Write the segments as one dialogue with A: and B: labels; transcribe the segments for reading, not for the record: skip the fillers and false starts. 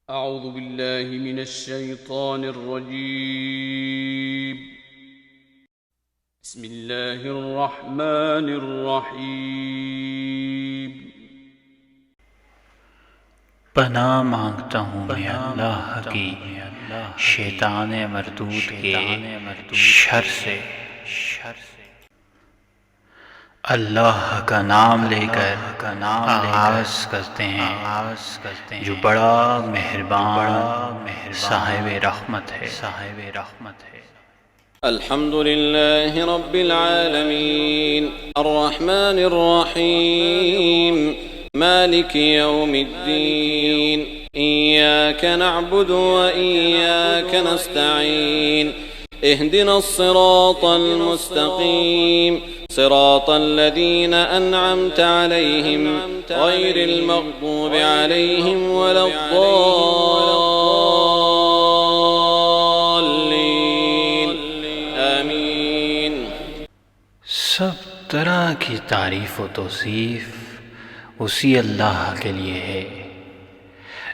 A: أعوذ بالله من الشيطان الرجيم. بسم الله الرحمن الرحيم.
B: پناہ مانگتا ہوں میں اللہ کی شیطان مردود کے شر سے۔ اللہ کا نام لے کر آغاز کرتے ہیں جو بڑا مہربان صاحب رحمت ہے۔
C: الحمد لله رب العالمين الرحمن الرحيم مالك يوم الدين إياك نعبد وإياك نستعين اهدنا الصراط المستقيم صراط الذين أنعمت عليهم غير المغضوب عليهم ولا الضالين آمين۔
B: سب طرح کی تعریف و توصیف اسی اللہ کے لیے ہے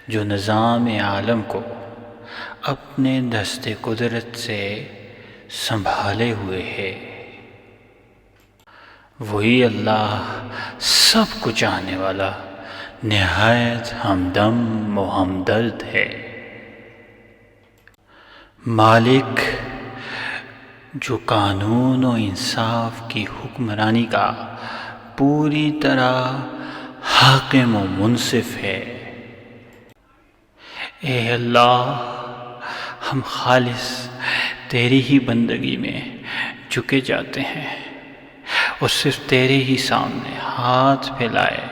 B: جو نظام عالم کو اپنے دست قدرت سے سنبھالے ہوئے ہے۔ وہی اللہ سب کو چاہنے والا نہایت ہمدم و ہمدرد ہے۔ مالک جو قانون و انصاف کی حکمرانی کا پوری طرح حاکم و منصف ہے۔ اے اللہ، ہم خالص تیری ہی بندگی میں جھکے جاتے ہیں اور صرف تیرے ہی سامنے ہاتھ پھیلائے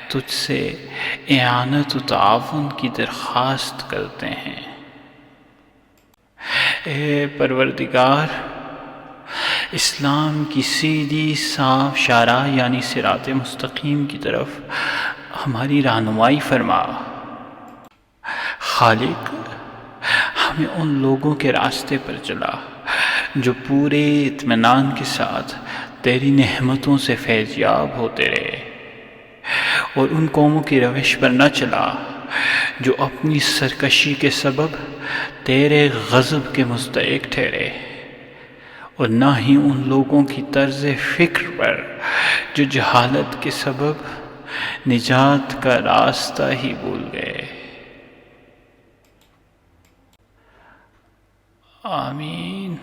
B: تجھ سے اعانت و تعاون کی درخواست کرتے ہیں۔ اے پروردگار، اسلام کی سیدھی صاف شرح یعنی صراط مستقیم کی طرف ہماری رہنمائی فرما۔ خالق، ہمیں ان لوگوں کے راستے پر چلا جو پورے اطمینان کے ساتھ تیری نعمتوں سے فیض یاب ہوتے رہے، اور ان قوموں کی روش پر نہ چلا جو اپنی سرکشی کے سبب تیرے غضب کے مستحق ٹھہرے، اور نہ ہی ان لوگوں کی طرز فکر پر جو جہالت کے سبب نجات کا راستہ ہی بھول گئے۔ آمین۔